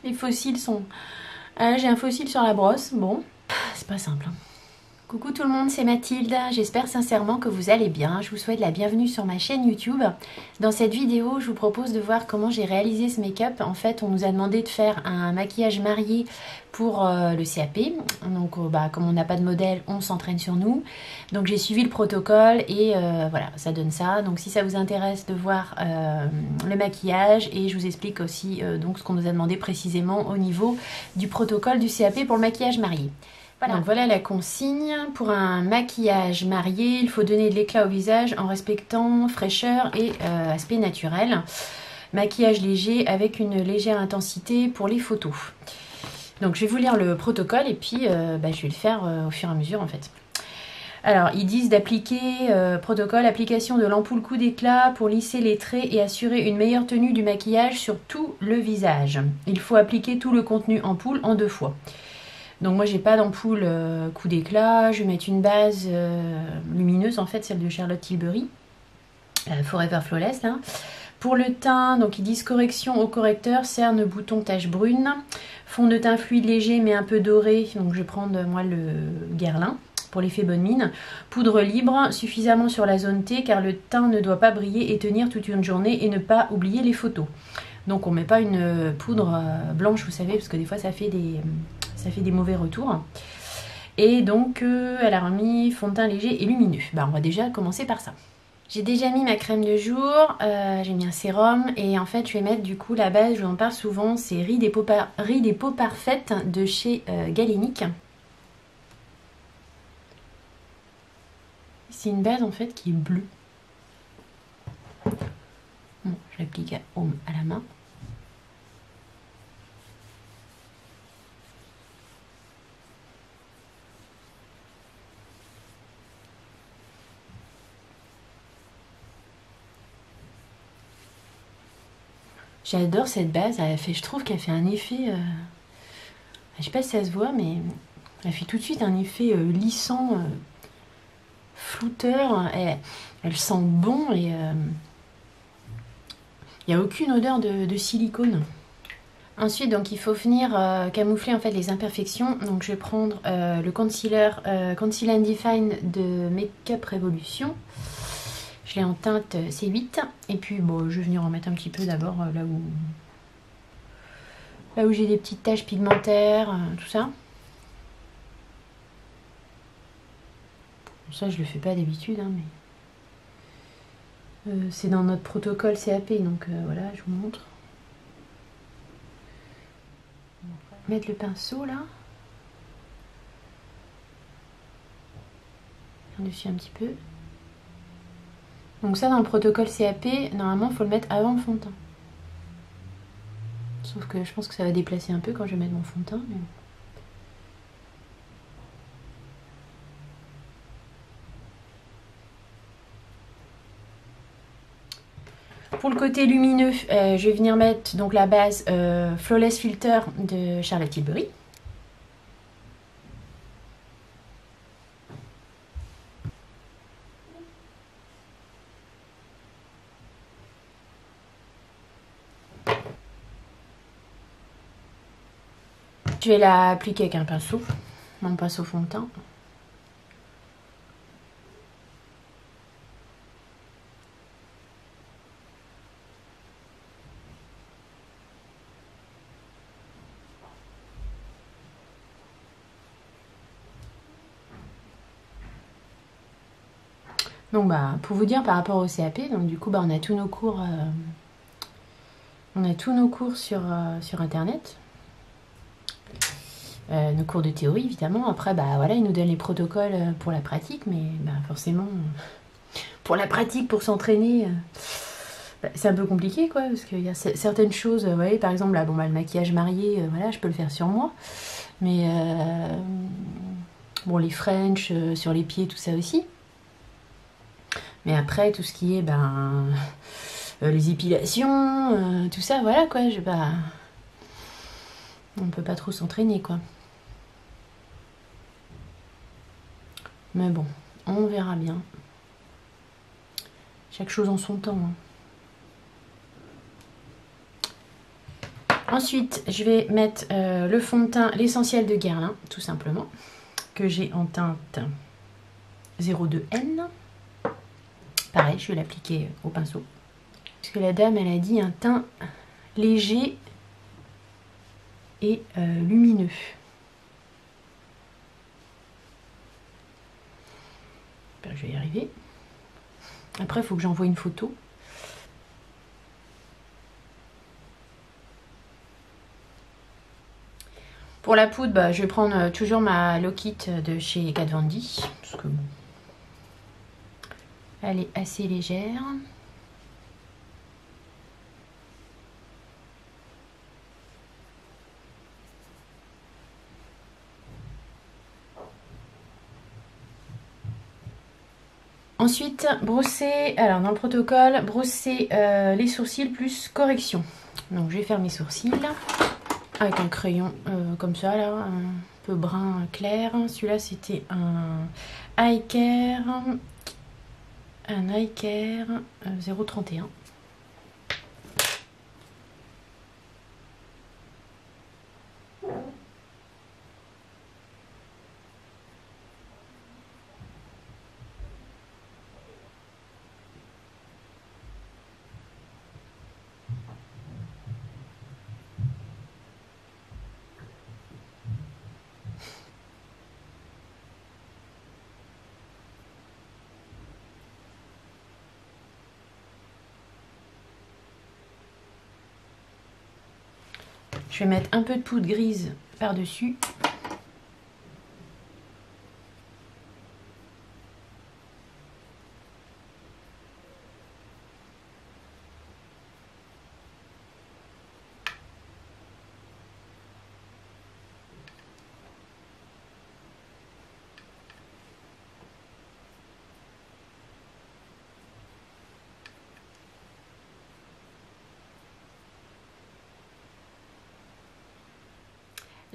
Les fossiles sont... Ah, j'ai un fossile sur la brosse, bon, c'est pas simple. Coucou tout le monde, c'est Mathilde, j'espère sincèrement que vous allez bien. Je vous souhaite la bienvenue sur ma chaîne YouTube. Dans cette vidéo, je vous propose de voir comment j'ai réalisé ce make-up. En fait, on nous a demandé de faire un maquillage marié pour le CAP. Donc, comme on n'a pas de modèle, on s'entraîne sur nous. Donc, j'ai suivi le protocole et voilà, ça donne ça. Donc, si ça vous intéresse de voir le maquillage, et je vous explique aussi donc ce qu'on nous a demandé précisément au niveau du protocole du CAP pour le maquillage marié. Voilà. Donc voilà la consigne. Pour un maquillage marié, il faut donner de l'éclat au visage en respectant fraîcheur et aspect naturel. Maquillage léger avec une légère intensité pour les photos. Donc je vais vous lire le protocole et puis je vais le faire au fur et à mesure en fait. Alors ils disent d'appliquer protocole application de l'ampoule coup d'éclat pour lisser les traits et assurer une meilleure tenue du maquillage sur tout le visage. Il faut appliquer tout le contenu ampoule en 2 fois. Donc moi j'ai pas d'ampoule coup d'éclat, je vais mettre une base lumineuse en fait, celle de Charlotte Tilbury, Forever Flawless là. Pour le teint, donc ils disent correction au correcteur, cerne, bouton, tache brune, fond de teint fluide léger mais un peu doré, donc je vais prendre moi le Guerlain pour l'effet bonne mine. Poudre libre, suffisamment sur la zone T car le teint ne doit pas briller et tenir toute une journée et ne pas oublier les photos. Donc on met pas une poudre blanche, vous savez, parce que des fois ça fait des mauvais retours. Et donc elle a remis fond de teint léger et lumineux. On va déjà commencer par ça. J'ai déjà mis ma crème de jour, j'ai mis un sérum et en fait je vais mettre du coup la base, je vous en parle souvent, c'est Riz des peaux parfaites de chez Galénic. C'est une base en fait qui est bleue. Bon, je l'applique à la main. J'adore cette base, je trouve qu'elle fait un effet, je sais pas si ça se voit, mais elle fait tout de suite un effet lissant, flouteur, elle sent bon et il n'y a aucune odeur de silicone. Ensuite, donc il faut venir camoufler en fait les imperfections. Donc je vais prendre le concealer Conceal and Define de Make Up Revolution. Je l'ai en teinte C8 et puis bon, je vais venir en mettre un petit peu d'abord là où j'ai des petites taches pigmentaires, tout ça. Ça je le fais pas d'habitude, hein, mais c'est dans notre protocole CAP, donc voilà, je vous montre. Mettre le pinceau là. Dessus un petit peu. Donc ça dans le protocole CAP, normalement il faut le mettre avant le fond de teint. Sauf que je pense que ça va déplacer un peu quand je vais mettre mon fond de teint. Mais... Pour le côté lumineux, je vais venir mettre donc la base Flawless Filter de Charlotte Tilbury. Je vais l'appliquer avec un pinceau, mon pinceau fond de teint. Donc pour vous dire par rapport au CAP, donc du coup on a tous nos cours, sur internet, nos cours de théorie évidemment. Après voilà, ils nous donnent les protocoles pour la pratique, mais forcément pour la pratique, pour s'entraîner, c'est un peu compliqué quoi, parce qu'il y a certaines choses, vous voyez par exemple là, le maquillage marié, voilà, je peux le faire sur moi, mais bon les French sur les pieds, tout ça aussi. Mais après, tout ce qui est les épilations, tout ça, voilà quoi, on peut pas trop s'entraîner quoi. Mais bon, on verra bien. Chaque chose en son temps. Hein. Ensuite, je vais mettre le fond de teint, l'essentiel de Guerlain, tout simplement, que j'ai en teinte 02N. Pareil, je vais l'appliquer au pinceau. Parce que la dame, elle a dit un teint léger et lumineux. J'espère que je vais y arriver. Après, il faut que j'envoie une photo. Pour la poudre, bah, je vais prendre toujours ma Lock-It de chez Kat Von D. Parce que bon, elle est assez légère. Ensuite, brosser, alors dans le protocole, brosser les sourcils plus correction. Donc je vais faire mes sourcils avec un crayon comme ça là, un peu brun clair. Celui-là c'était un Eye Care 031. Je vais mettre un peu de poudre grise par-dessus.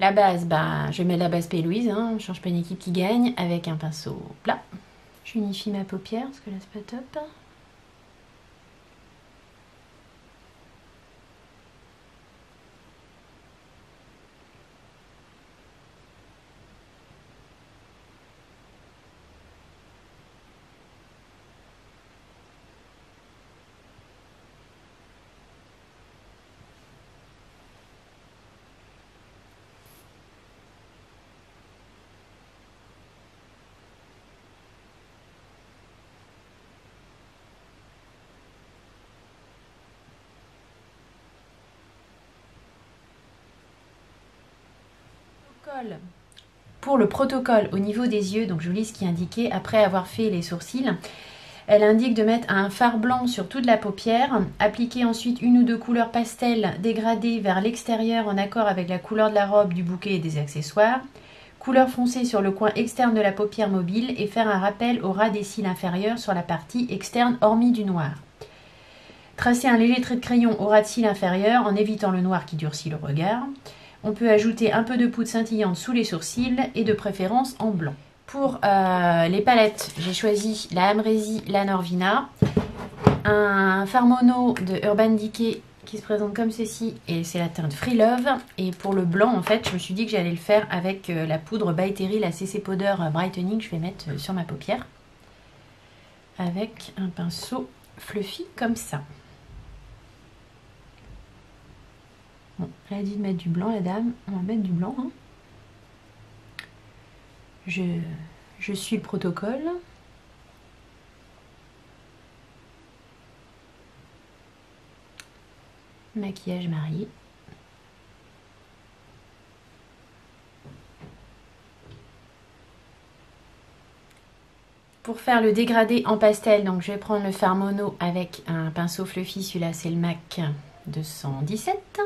La base, bah, je mets la base P. Louise, hein, je change pas une équipe qui gagne, avec un pinceau plat. J'unifie ma paupière parce que là c'est pas top. Pour le protocole au niveau des yeux, donc je vous lis ce qui est indiqué après avoir fait les sourcils. Elle indique de mettre un fard blanc sur toute la paupière, appliquer ensuite une ou deux couleurs pastel dégradées vers l'extérieur en accord avec la couleur de la robe, du bouquet et des accessoires, couleur foncée sur le coin externe de la paupière mobile et faire un rappel au ras des cils inférieurs sur la partie externe hormis du noir. Tracer un léger trait de crayon au ras de cils inférieur en évitant le noir qui durcit le regard. On peut ajouter un peu de poudre scintillante sous les sourcils et de préférence en blanc. Pour les palettes, j'ai choisi la Amrezy, la Norvina, un fard mono de Urban Decay qui se présente comme ceci et c'est la teinte Free Love. Et pour le blanc, en fait, je me suis dit que j'allais le faire avec la poudre By Terry, la CC Powder Brightening, je vais mettre sur ma paupière avec un pinceau fluffy comme ça. Bon, elle a dit de mettre du blanc, la dame. On va mettre du blanc. Hein. Je suis le protocole. Maquillage marié. Pour faire le dégradé en pastel, donc je vais prendre le fard mono avec un pinceau fluffy. Celui-là, c'est le MAC 217.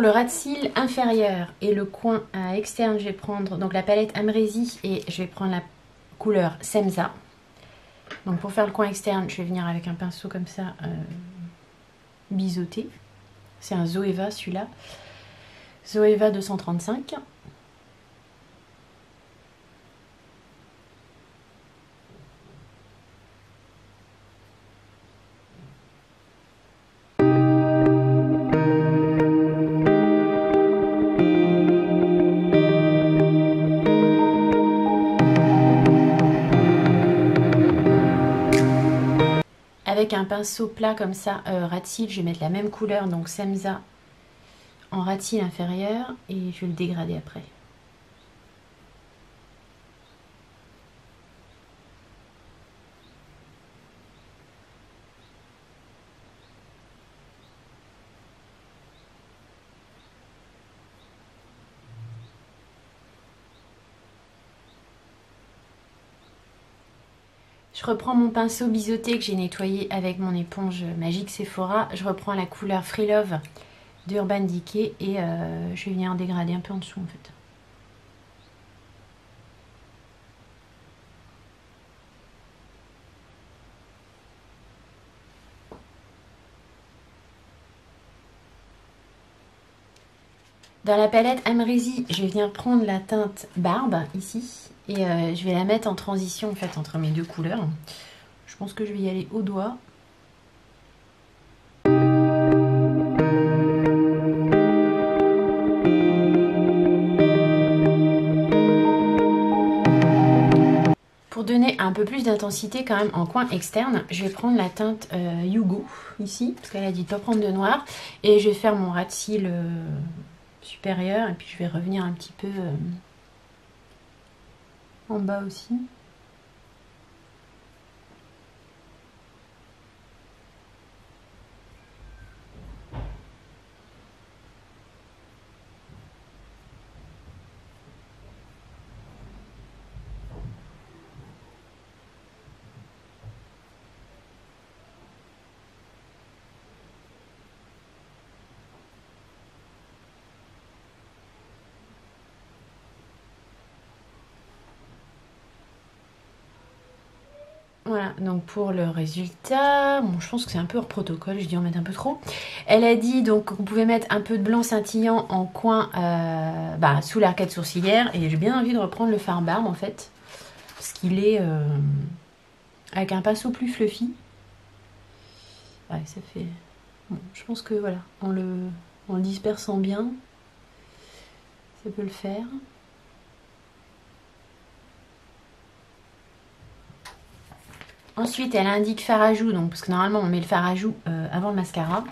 Le ras de cils inférieur et le coin externe, je vais prendre donc la palette Amrezy et je vais prendre la couleur Semza. Donc pour faire le coin externe, je vais venir avec un pinceau comme ça, biseauté. C'est un Zoeva celui-là. Zoeva 235. Avec un pinceau plat comme ça, ras de cils, je vais mettre la même couleur, donc Semza en ras de cils inférieur, et je vais le dégrader après. Je reprends mon pinceau biseauté que j'ai nettoyé avec mon éponge magique Sephora. Je reprends la couleur Free Love d'Urban Decay et je vais venir en dégrader un peu en dessous en fait. Dans la palette Amrezy, je vais venir prendre la teinte Barbe ici et je vais la mettre en transition en fait entre mes deux couleurs. Je pense que je vais y aller au doigt. Pour donner un peu plus d'intensité quand même en coin externe, je vais prendre la teinte Yugo ici, parce qu'elle a dit de ne pas prendre de noir, et je vais faire mon ras de cils supérieur, et puis je vais revenir un petit peu en bas aussi. Voilà, donc pour le résultat, bon, je pense que c'est un peu hors protocole, j'ai dû en mettre un peu trop. Elle a dit donc qu'on pouvait mettre un peu de blanc scintillant en coin sous l'arcade sourcilière, et j'ai bien envie de reprendre le fard Barbe en fait, parce qu'il est avec un pinceau plus fluffy. Ouais, ça fait... Bon, je pense que voilà, en le dispersant bien, ça peut le faire. Ensuite, elle indique fard à joues, donc, parce que normalement on met le fard à joues avant le mascara.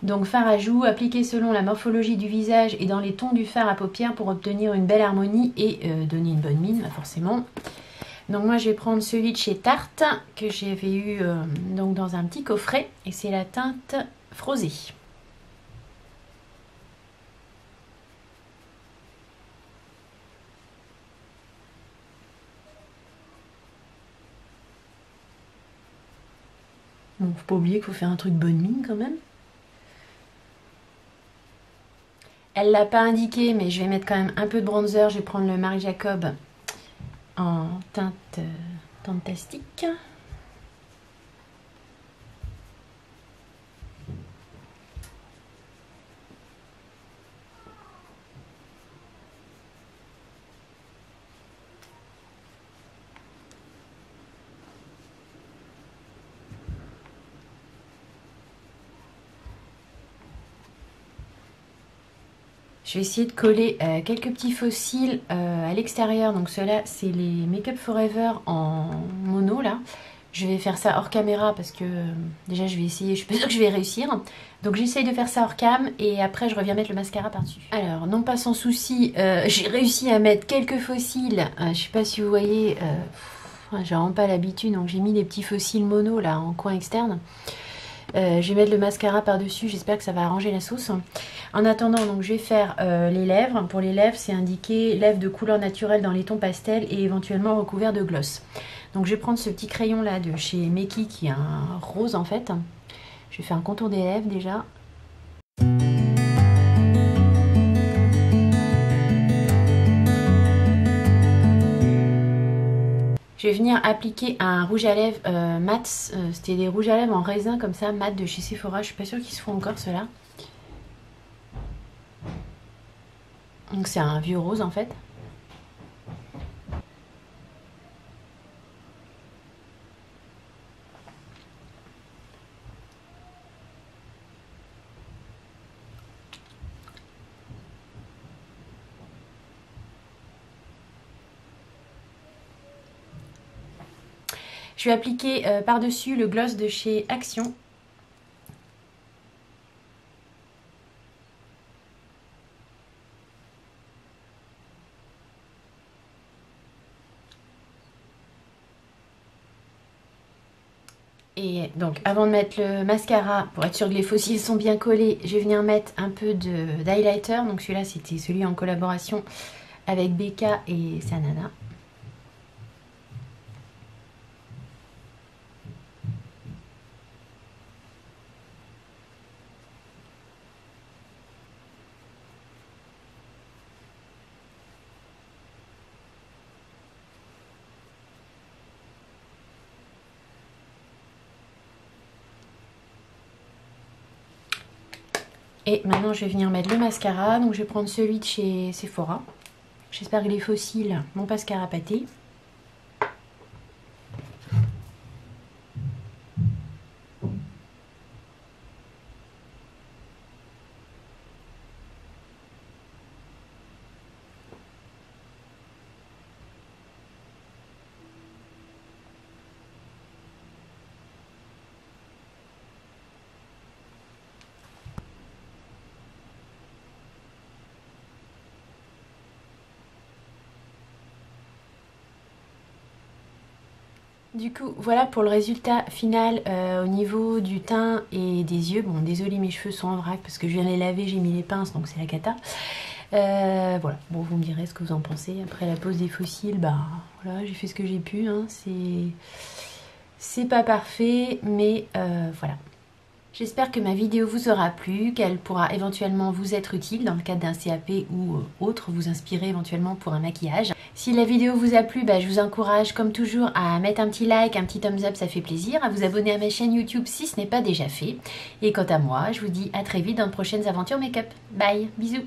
Donc fard à joues, appliqué selon la morphologie du visage et dans les tons du fard à paupières pour obtenir une belle harmonie et donner une bonne mine, forcément. Donc moi je vais prendre celui de chez Tarte, que j'avais eu donc dans un petit coffret, et c'est la teinte Frosée. Bon, faut pas oublier qu'il faut faire un truc bonne mine quand même. Elle l'a pas indiqué, mais je vais mettre quand même un peu de bronzer. Je vais prendre le Marie Jacob en teinte fantastique. Je vais essayer de coller quelques petits fossiles à l'extérieur. Donc ceux-là, c'est les Make Up Forever en mono là. Je vais faire ça hors caméra parce que déjà je vais essayer, je suis pas sûre que je vais réussir. Donc j'essaye de faire ça hors cam et après je reviens mettre le mascara par-dessus. Alors non pas sans souci, j'ai réussi à mettre quelques fossiles. Je sais pas si vous voyez, j'ai vraiment pas l'habitude, donc j'ai mis des petits fossiles mono là en coin externe. Je vais mettre le mascara par-dessus, j'espère que ça va arranger la sauce. En attendant, donc je vais faire les lèvres. Pour les lèvres, c'est indiqué lèvres de couleur naturelle dans les tons pastels et éventuellement recouvert de gloss. Donc je vais prendre ce petit crayon là de chez Meki qui est un rose en fait. Je vais faire un contour des lèvres déjà. Je vais venir appliquer un rouge à lèvres mat. C'était des rouges à lèvres en raisin comme ça, mat de chez Sephora. Je suis pas sûre qu'ils se font encore ceux-là. Donc c'est un vieux rose en fait. Je vais appliquer par-dessus le gloss de chez Action. Et donc avant de mettre le mascara, pour être sûr que les faux cils sont bien collés, je vais venir mettre un peu d'highlighter. Donc celui-là c'était celui en collaboration avec Becca et sa nana. Et maintenant je vais venir mettre le mascara, donc je vais prendre celui de chez Sephora. J'espère que les faux cils n'ont pas se carapater. Du coup, voilà pour le résultat final au niveau du teint et des yeux. Bon, désolé, mes cheveux sont en vrac parce que je viens les laver, j'ai mis les pinces, donc c'est la cata. Voilà, bon, vous me direz ce que vous en pensez. Après la pose des fossiles, bah voilà, j'ai fait ce que j'ai pu. Hein. C'est pas parfait, mais voilà. J'espère que ma vidéo vous aura plu, qu'elle pourra éventuellement vous être utile dans le cadre d'un CAP ou autre, vous inspirer éventuellement pour un maquillage. Si la vidéo vous a plu, je vous encourage comme toujours à mettre un petit like, un petit thumbs up, ça fait plaisir, à vous abonner à ma chaîne YouTube si ce n'est pas déjà fait. Et quant à moi, je vous dis à très vite dans de prochaines aventures make-up. Bye, bisous.